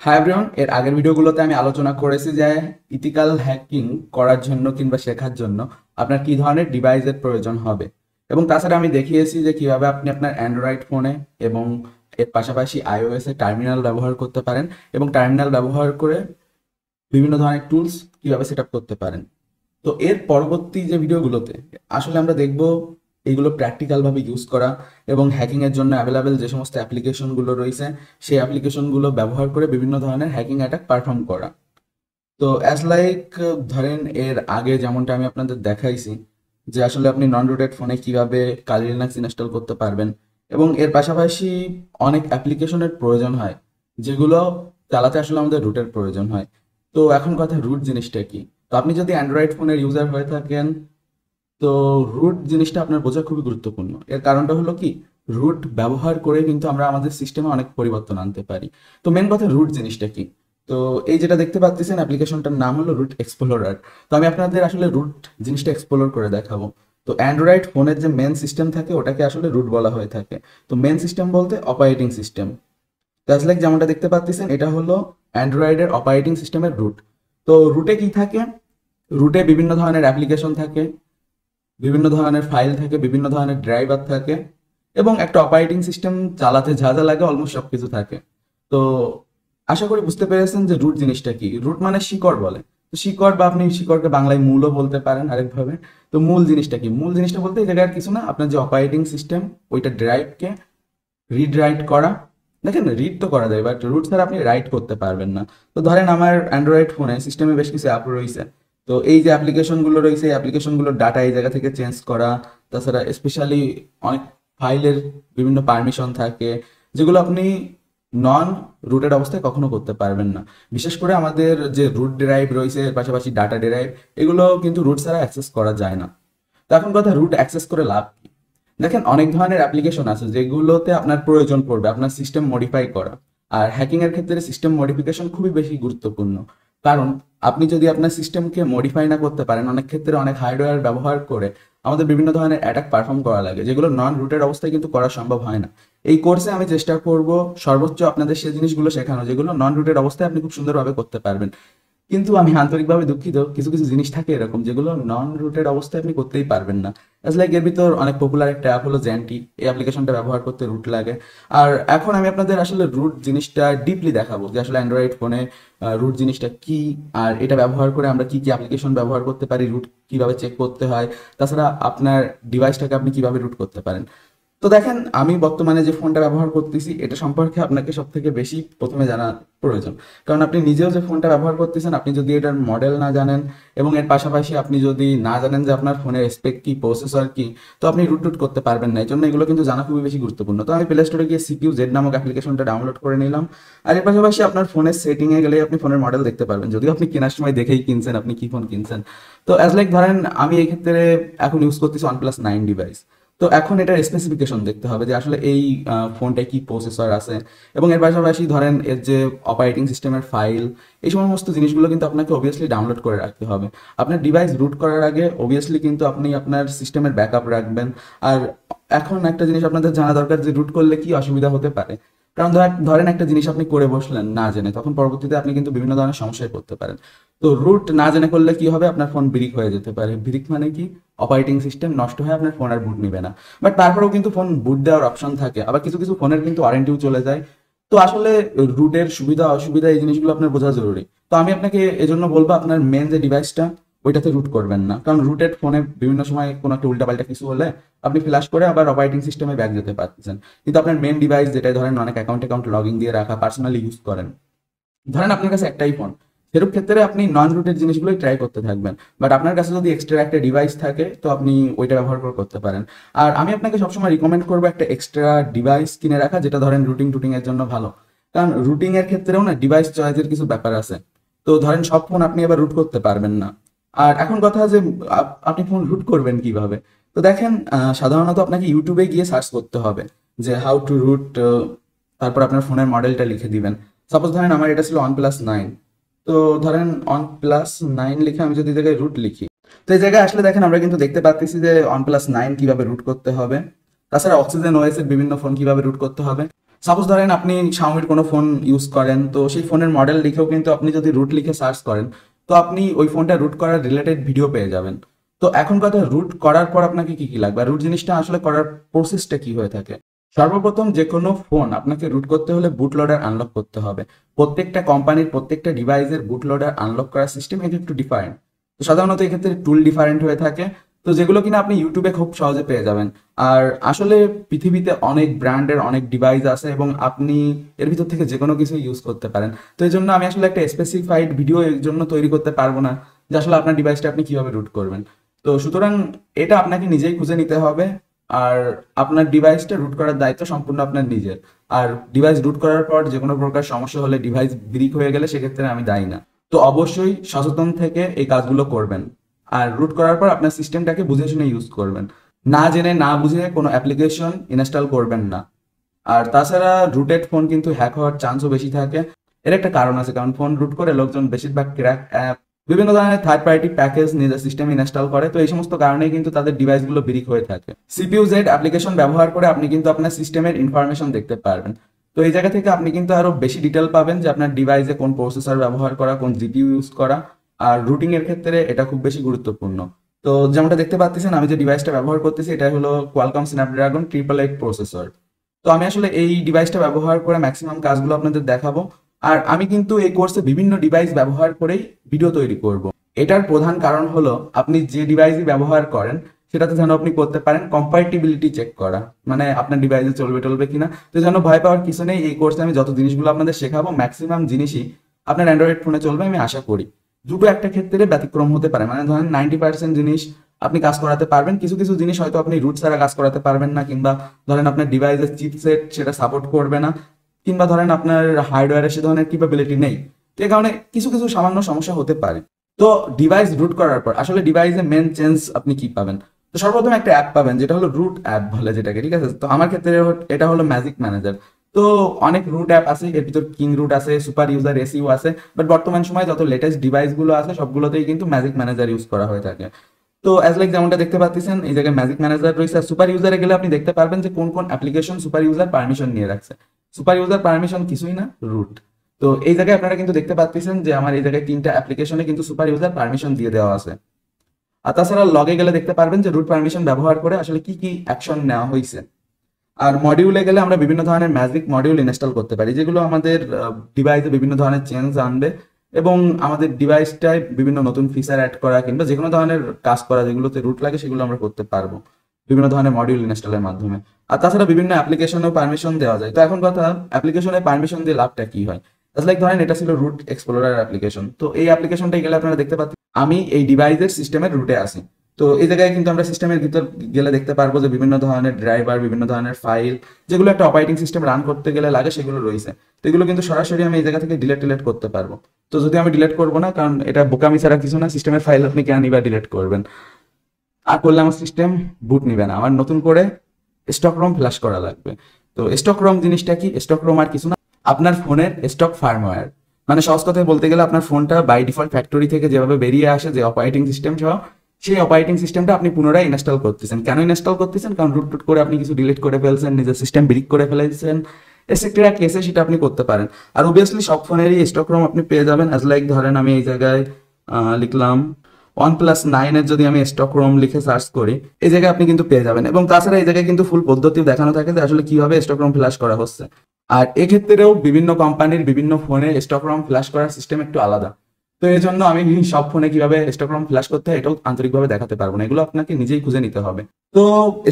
Hi everyone, এর আগের ভিডিওগুলোতে আমি আলোচনা করেছি যে ইথিক্যাল হ্যাকিং করার জন্য কিংবা শেখার জন্য আপনার কি ধরনের ডিভাইসের প্রয়োজন হবে। এবং তাছাড়া আমি দেখিয়েছি যে কিভাবে আপনি আপনার অ্যান্ড্রয়েড ফোনে এবং এর পাশাপাশি আইওএস এ টার্মিনাল ব্যবহার করতে পারেন এবং টার্মিনাল ব্যবহার করে বিভিন্ন ধরনের টুলস কিভাবে সেট আপ করতে পারেন। তো এর পরবর্তী যে ভিডিওগুলোতে আসলে আমরা দেখব এইগুলো প্র্যাকটিক্যালভাবে ইউজ করা এবং হ্যাকিংয়ের জন্য অ্যাভেলেবেল যে সমস্ত অ্যাপ্লিকেশনগুলো রয়েছে সেই অ্যাপ্লিকেশনগুলো ব্যবহার করে বিভিন্ন ধরনের হ্যাকিং অ্যাটাক পারফর্ম করা। তো অ্যাজ লাইক ধরেন এর আগে যেমনটা আমি আপনাদের দেখাইছি যে আসলে আপনি নন রুটেড ফোনে কিভাবে কালি লিনাক্স ইনস্টল করতে পারবেন এবং এর পাশাপাশি অনেক অ্যাপ্লিকেশনের প্রয়োজন হয় যেগুলো চালাতে আসলে আমাদের রুটের প্রয়োজন হয়। তো এখন কথা, রুট জিনিসটা কি? তো আপনি যদি অ্যান্ড্রয়েড ফোনের ইউজার হয়ে থাকেন তো রুট জিনিসটা আপনার বোঝা খুবই গুরুত্বপূর্ণ। এর কারণটা হলো কি, রুট ব্যবহার করে কিন্তু আমরা আমাদের সিস্টেমে অনেক পরিবর্তন আনতে পারি। তো মেন কথা, রুট জিনিসটা কি? তো এই যেটা দেখতে পাচ্ছেন অ্যাপ্লিকেশনটার নাম হলো রুট এক্সপ্লোরার। তো আমি আপনাদের আসলে রুট জিনিসটা এক্সপ্লোর করে দেখাবো। তো অ্যান্ড্রয়েড ফোনের যে মেন সিস্টেম থাকে ওটাকে আসলে রুট বলা হয়ে থাকে। তো মেন সিস্টেম বলতে অপারেটিং সিস্টেম। জাস্ট লাইক যেমনটা দেখতে পাচ্ছেন এটা হলো অ্যান্ড্রয়েডের অপারেটিং সিস্টেমের রুট। তো রুটে কি থাকে? রুটে বিভিন্ন ধরনের অ্যাপ্লিকেশন থাকে, বিভিন্ন ধরনের ফাইল থাকে, বিভিন্ন ধরনের ড্রাইভার থাকে এবং একটা অপারেটিং সিস্টেম চালাতে যা যা লাগে অলমোস্ট সব কিছু থাকে। তো আশা করি বুঝতে পেরেছেন যে রুট জিনিসটা কি। রুট মানে শিকড় বলে। তো শিকড় বা আপনি শিকড়কে বাংলায় মূলও বলতে পারেন আরেকভাবে। তো মূল জিনিসটা কি? মূল জিনিসটা বলতে এই জায়গায় আর কিছু না, আপনার যে অপারেটিং সিস্টেম ওইটা ড্রাইভকে রিড রাইট করা। দেখেন, রিড তো করা যায় বাট রুট ছাড়া আপনি রাইট করতে পারবেন না। তো ধরেন আমার অ্যান্ড্রয়েড ফোনে সিস্টেমে বেশ কিছু অ্যাপ রয়েছে। তো এই যে অ্যাপ্লিকেশনগুলো রয়েছে এই অ্যাপ্লিকেশনগুলোর ডাটা এই জায়গা থেকে চেঞ্জ করা, তাছাড়া স্পেশালি অনেক ফাইলের বিভিন্ন পারমিশন থাকে যেগুলো আপনি নন রুটেড অবস্থায় কখনো করতে পারবেন না। বিশেষ করে আমাদের যে রুট ড্রাইভ রয়েছে এর পাশাপাশি ডাটা ড্রাইভ, এগুলো কিন্তু রুট ছাড়া অ্যাক্সেস করা যায় না। তো এখন কথা, রুট অ্যাক্সেস করে লাভ কি? দেখেন, অনেক ধরনের অ্যাপ্লিকেশন আছে যেগুলোতে আপনার প্রয়োজন পড়বে আপনার সিস্টেম মডিফাই করা। আর হ্যাকিং এর ক্ষেত্রে সিস্টেম মডিফিকেশন খুবই বেশি গুরুত্বপূর্ণ। কারণ আপনি যদি আপনার সিস্টেমকে মডিফাই না করতে পারেন, অনেক ক্ষেত্রে অনেক হার্ডওয়্যার ব্যবহার করে আমাদের বিভিন্ন ধরনের অ্যাটাক পারফর্ম করা লাগে যেগুলো নন রুটেড অবস্থায় কিন্তু করা সম্ভব হয় না। এই কোর্সে আমি চেষ্টা করব সর্বোচ্চ আপনাদের সেই জিনিসগুলো শেখানো যেগুলো নন রুটেড অবস্থায় আপনি খুব সুন্দরভাবে করতে পারবেন। কিন্তু আমি আন্তরিকভাবে দুঃখিত, কিছু কিছু জিনিস থাকে এরকম যেগুলো নন রুটেড অবস্থায় আপনি করতেই পারবেন না। লাইক এর ভিতর অনেক পপুলার একটা অ্যাপ হলো জ্যান্টি। এই অ্যাপ্লিকেশনটা ব্যবহার করতে রুট লাগে। আর এখন আমি আপনাদের আসলে রুট জিনিসটা ডিপলি দেখাবো যে আসলে অ্যান্ড্রয়েড ফোনে রুট জিনিসটা কি, আর এটা ব্যবহার করে আমরা কি কি অ্যাপ্লিকেশন ব্যবহার করতে পারি, রুট কিভাবে চেক করতে হয়, তাছাড়া আপনার ডিভাইসটাকে আপনি কিভাবে রুট করতে পারেন। তো দেখেন, আমি বর্তমানে যে ফোনটা ব্যবহার করতেছি এটা সম্পর্কে আপনাকে সব থেকে বেশি প্রথমে জানা প্রয়োজন। কারণ আপনি নিজেও যে ফোনটা ব্যবহার করতেছেন, আপনি যদি এটার মডেল না জানেন এবং এর পাশাপাশি আপনি যদি না জানেন যে আপনার ফোনের স্পেক কি, প্রসেসর কি, তো আপনি রুট টুট করতে পারবেন না। এই জন্য এগুলো কিন্তু জানা খুবই বেশি গুরুত্বপূর্ণ। তো আমি প্লে স্টোরে গিয়ে সিপিইউ জেড নামক অ্যাপ্লিকেশনটা ডাউনলোড করে নিলাম। আর এর পাশাপাশি আপনার ফোনের সেটিংয়ে গেলে আপনি ফোনের মডেল দেখতে পারবেন, যদিও আপনি কেনার সময় দেখেই কিনছেন আপনি কি ফোন কিনছেন। তো অ্যাজ লাইক ধরেন আমি এই ক্ষেত্রে এখন ইউজ করতেছি OnePlus 9 ডিভাইস। তো এখন এটার স্পেসিফিকেশন দেখতে হবে যে আসলে এই ফোনটায় কি প্রসেসর আছে এবং এর পাশাপাশি ধরেন এর যে অপারেটিং সিস্টেমের ফাইল, এই সমস্ত জিনিসগুলো কিন্তু আপনাকে অবভিয়াসলি ডাউনলোড করে রাখতে হবে। আপনার ডিভাইস রুট করার আগে অবভিয়াসলি কিন্তু আপনি আপনার সিস্টেমের ব্যাকআপ রাখবেন। আর এখন একটা জিনিস আপনাদের জানা দরকার যে রুট করলে কি অসুবিধা হতে পারে। কারণ ধরেন একটা জিনিস আপনি করে বসলেন না জেনে, তখন পরবর্তীতে আপনি কিন্তু বিভিন্ন ধরনের সমস্যায় পড়তে পারেন। তো রুট না জেনে করলে কি হবে, আপনার ফোন ব্রিক হয়ে যেতে পারে। ব্রিক মানে কি? অপারেটিং সিস্টেম নষ্ট হয়ে আপনার ফোন আর বুট নিবে না। বাট তারপরেও কিন্তু ফোন বুট দেওয়ার অপশন থাকে, আবার কিছু কিছু ফোনের কিন্তু ওয়ারেন্টিও চলে যায়। তো আসলে রুটের সুবিধা অসুবিধা এই জিনিসগুলো আপনার বোঝা জরুরি। তো আমি আপনাকে এজন্য বলবো আপনার মেন যে ডিভাইসটা ওইটাতে রুট করবেন না, কারণ রুটেড ফোনে বিভিন্ন সময় কোনো একটা উল্টাপাল্টা কিছু হলে আপনি ফ্ল্যাশ করে আবার অপারেটিং সিস্টেমে ব্যাক যেতে পারতেছেন। কিন্তু আপনার মেন ডিভাইস যেটা ধরেন অনেক অ্যাকাউন্ট লগ ইন দিয়ে রাখা, পার্সোনালি ইউজ করেন, ধরেন আপনার কাছে একটাই ফোন, সেরূপ ক্ষেত্রে আপনি নন রুটেড জিনিসগুলোই ট্রাই করতে থাকবেন। বাট আপনার কাছে যদি এক্সট্রা একটা ডিভাইস থাকে তো আপনি ওইটা ব্যবহার করে করতে পারেন। আর আমি আপনাকে সবসময় রিকমেন্ড করবো একটা এক্সট্রা ডিভাইস কিনে রাখা যেটা ধরেন রুটিং এর জন্য ভালো। কারণ রুটিং এর ক্ষেত্রেও না ডিভাইস চয়েসের কিছু ব্যাপার আছে। তো ধরেন সব ফোন আপনি এবার রুট করতে পারবেন না। আর এখন কথা যে আপনি ফোন রুট করবেন কিভাবে? তো দেখেন, সাধারণত আপনাকে ইউটিউবে গিয়ে সার্চ করতে হবে যে হাউ টু রুট, তারপর আপনার ফোনের মডেলটা লিখে দিবেন। সাপোজ ধরেন আমার এটা ছিল OnePlus 9। তো ধরেন OnePlus 9 লিখে আমি যদি জায়গায় রুট লিখি, তো এই জায়গায় আসলে দেখেন আমরা কিন্তু দেখতে পাচ্ছি যে OnePlus 9 কিভাবে রুট করতে হবে, তাছাড়া অক্সিজেন ওএস এর বিভিন্ন ফোন কিভাবে রুট করতে হবে। সাপোজ ধরেন আপনি শাওমির কোনো ফোন ইউজ করেন, তো সেই ফোনের মডেল লিখেও কিন্তু আপনি যদি রুট লিখে সার্চ করেন, তো আপনি ওই ফোনটা রুট করার রিলেটেড ভিডিও পেয়ে যাবেন। তো এখন কথা, রুট করার পর আপনাকে কি কি লাগবে, রুট জিনিসটা আসলে করার প্রসেসটা কি হয়ে থাকে। সর্বপ্রথম যে কোনো ফোন আপনাকে রুট করতে হলে বুট লোডার আনলক করতে হবে। প্রত্যেকটা কোম্পানির প্রত্যেকটা ডিভাইসের বুট লোডার আনলক করার সিস্টেম একটু ডিফারেন্ট। তো সাধারণত এক্ষেত্রে টুল ডিফারেন্ট হয়ে থাকে, তো যেগুলো কিনা আপনি ইউটিউবে খুব সহজে পেয়ে যাবেন। আর আসলে পৃথিবীতে অনেক ব্র্যান্ডের অনেক ডিভাইস আছে এবং আপনি এর ভিতর থেকে যে কোনো কিছু ইউজ করতে পারেন। তো এই জন্য আমি আসলে একটা স্পেসিফাইড ভিডিও এর জন্য তৈরি করতে পারবো না যে আসলে আপনার ডিভাইসটা আপনি কিভাবে রুট করবেন। তো সুতরাং এটা আপনাকে নিজেই খুঁজে নিতে হবে। আর আপনার ডিভাইসটা রুট করার দায়িত্ব সম্পূর্ণ আপনার নিজের। আর ডিভাইস রুট করার পর যে কোনো প্রকার সমস্যা হলে, ডিভাইস ব্রিক হয়ে গেলে, সেক্ষেত্রে আমি দায়ী না। তো অবশ্যই সচেতন থেকে এই কাজগুলো করবেন। আর রুট করার পর আপনার সিস্টেমটাকে বুঝে শুনে ইউজ করবেন, না জেনে না বুঝে কোনো অ্যাপ্লিকেশন ইনস্টল করবেন না। আর তাছাড়া রুটেড ফোন কিন্তু হ্যাক হওয়ার চান্সও বেশি থাকে। এর একটা কারণ আছে, কারণ ফোন রুট করে লোকজন বেশিরভাগ ক্র্যাক অ্যাপ, বিভিন্ন ধরনের থার্ড পার্টি প্যাকেজ নিজের সিস্টেমে ইনস্টল করে। তো এই সমস্ত কারণেই কিন্তু তাদের ডিভাইসগুলো ব্রিক হয়ে থাকে। সিপিইউ জেড অ্যাপ্লিকেশন ব্যবহার করে আপনি কিন্তু আপনার সিস্টেমের ইনফরমেশন দেখতে পারবেন। তো এই জায়গা থেকে আপনি কিন্তু আরো বেশি ডিটেল পাবেন যে আপনার ডিভাইসে কোন প্রসেসর ব্যবহার করা, কোন জিপিইউ ইউজ করা। আর রুটিং এর ক্ষেত্রে এটা খুব বেশি গুরুত্বপূর্ণ। তো যেমনটা দেখতে পাচ্ছেন, আমি যে ডিভাইসটা ব্যবহার করতেছি এটা হলো কোয়ালকম স্ন্যাপড্রাগন 888 প্রসেসর। তো আমি আসলে এই ডিভাইসটা ব্যবহার করে ম্যাক্সিমাম কাজগুলো আপনাদের দেখাবো। আর আমি কিন্তু এই কোর্সে বিভিন্ন ডিভাইস ব্যবহার করেই ভিডিও তৈরি করব। এটার প্রধান কারণ হলো আপনি যে ডিভাইসই ব্যবহার করেন সেটাতে যেন আপনি করতে পারেন কম্প্যাটিবিলিটি চেক করা, মানে আপনার ডিভাইসে চলবে টলবে কিনা। তো যেন ভয় পাওয়ার কিছু নেই, এই কোর্সে আমি যত জিনিসগুলো আপনাদের শেখাবো ম্যাক্সিমাম জিনিসই আপনার অ্যান্ড্রয়েড ফোনে চলবে আমি আশা করি। দুটো একটা ক্ষেত্রে ব্যতিক্রম হতে পারে, মানে ধরেন 90% জিনিস আপনি কাজ করাতে পারবেন, কিছু কিছু জিনিস হয়তো আপনি রুট ছাড়া কাজ করাতে পারবেন না, কিংবা ধরেন আপনার ডিভাইসের চিপসেট সেটা সাপোর্ট করবে না, কিংবা ধরেন আপনার হার্ডওয়্যারে সে ধরনের ক্যাপাবিলিটি নেই। তো এই কারণে কিছু কিছু সামান্য সমস্যা হতে পারে। তো ডিভাইস রুট করার পর আসলে ডিভাইসে মেন চেঞ্জ আপনি কি পাবেন। তো সর্বপ্রথম একটা অ্যাপ পাবেন যেটা হলো রুট অ্যাপ বলে যেটাকে, ঠিক আছে। তো আমার ক্ষেত্রে এটা হলো ম্যাজিক ম্যানেজার। তো অনেক রুট অ্যাপ আছে, এর ভিতর কিং রুট আছে, সুপার ইউজার, এসইউ আছে, বাট বর্তমান সময়ে যত লেটেস্ট ডিভাইস গুলো আছে সবগুলোতেই কিন্তু ম্যাজিক ম্যানেজার ইউজ করা হয়ে থাকে। তো অ্যাজ লাইক যেমনটা দেখতে পাচ্ছেন এই জায়গায় ম্যাজিক ম্যানেজার রয়েছে। আর সুপার ইউজারে গেলে আপনি দেখতে পারবেন যে কোন কোন অ্যাপ্লিকেশন সুপার ইউজার পারমিশন নিয়ে রাখছে। সুপার ইউজার পারমিশন কিছুই না, রুট। তো এই জায়গায় আপনারা কিন্তু দেখতে পাচ্ছেন যে আমার এই জায়গায় 3টা অ্যাপ্লিকেশনে কিন্তু সুপার ইউজার পারমিশন দিয়ে দেওয়া আছে। আর তাছাড়া লগে গেলে দেখতে পারবেন যে রুট পারমিশন ব্যবহার করে আসলে কি কি অ্যাকশন নেওয়া হয়েছে। আর মডিউলে গেলে আমরা বিভিন্ন ধরনের ম্যাজিক মডিউল ইনস্টল করতে পারি, যেগুলো আমাদের ডিভাইসে বিভিন্ন ধরনের চেঞ্জ আনবে এবং আমাদের ডিভাইসটায় বিভিন্ন নতুন ফিচার অ্যাড করা কিংবা যে কোনো ধরনের কাজ করা যেগুলোতে রুট লাগে সেগুলো আমরা করতে পারবো বিভিন্ন ধরনের মডিউল ইনস্টলের মাধ্যমে। আর তাছাড়া বিভিন্ন অ্যাপ্লিকেশনেও পারমিশন দেওয়া যায়। তো এখন কথা, অ্যাপ্লিকেশনে পারমিশন দিয়ে লাভটা কি হয়। লাইক ধরেন এটা ছিল রুট এক্সপ্লোরার অ্যাপ্লিকেশন। তো এই অ্যাপ্লিকেশনটা গেলে আপনারা দেখতে পাচ্ছেন আমি এই ডিভাইসের সিস্টেমের রুটে আছি। তো এই জায়গায় কিন্তু আমরা সিস্টেমের ভিতর গেলে দেখতে পারবো যে বিভিন্ন ধরনের ড্রাইভার, বিভিন্ন ধরনের ফাইল, যেগুলো একটা অপারেটিং সিস্টেম রান করতে গেলে লাগে সেগুলো রয়েছে। তো এগুলো কিন্তু সরাসরি আমি এই জায়গা থেকে ডিলেট করতে পারবো। তো যদি আমি ডিলেট করবো না, কারণ এটা বোকামি ছাড়া কিছু না, সিস্টেমের ফাইল আপনি কেন নিবা ডিলেট করবেন। আর করলে আমার সিস্টেম বুট নিবে না, আমার নতুন করে স্টক রম ফ্ল্যাশ করা লাগবে। তো স্টক রম জিনিসটা কি, স্টক রম আর কিছু না, আপনার ফোনের স্টক ফার্মওয়্যার। মানে সহজ কথায় বলতে গেলে আপনার ফোনটা বাই ডিফল্ট ফ্যাক্টরি থেকে যেভাবে বেরিয়ে আসে যে অপারেটিং সিস্টেম সহ, সেই অপারেটিং সিস্টেমটা আপনি পুনরায় ইনস্টল করতেছেন। কেন ইনস্টল করতেছেন, কারণ রুট টুট করে আপনি কিছু ডিলিট করে ফেলছেন, নিজের সিস্টেম ব্রিক করে ফেলেছেন, এসেক্টেরা কেসে সেটা আপনি করতে পারেন। আর অবভিয়াসলি সব ফোনেরই স্টক রম আপনি পেয়ে যাবেন। অ্যাজ লাইক ধরেন আমি এই জায়গায় লিখলাম OnePlus 9 এর যদি আমি স্টক রোম লিখে সার্চ করি, এই জায়গায় আপনি কিন্তু পেয়ে যাবেন। এবং তাছাড়া এই জায়গায় কিন্তু ফুল পদ্ধতি দেখানো থাকে যে আসলে কিভাবে স্টক রোম ফ্ল্যাশ করা হচ্ছে। আর এক্ষেত্রেও বিভিন্ন কোম্পানির বিভিন্ন ফোনে স্টক রোম ফ্ল্যাশ করার সিস্টেম একটু আলাদা। তো এই জন্য আমি সব ফোনে কিভাবে স্টক রোম ফ্ল্যাশ করতে হয় এটাও আন্তরিকভাবে দেখাতে পারবো না, এগুলো আপনাকে নিজেই খুঁজে নিতে হবে। তো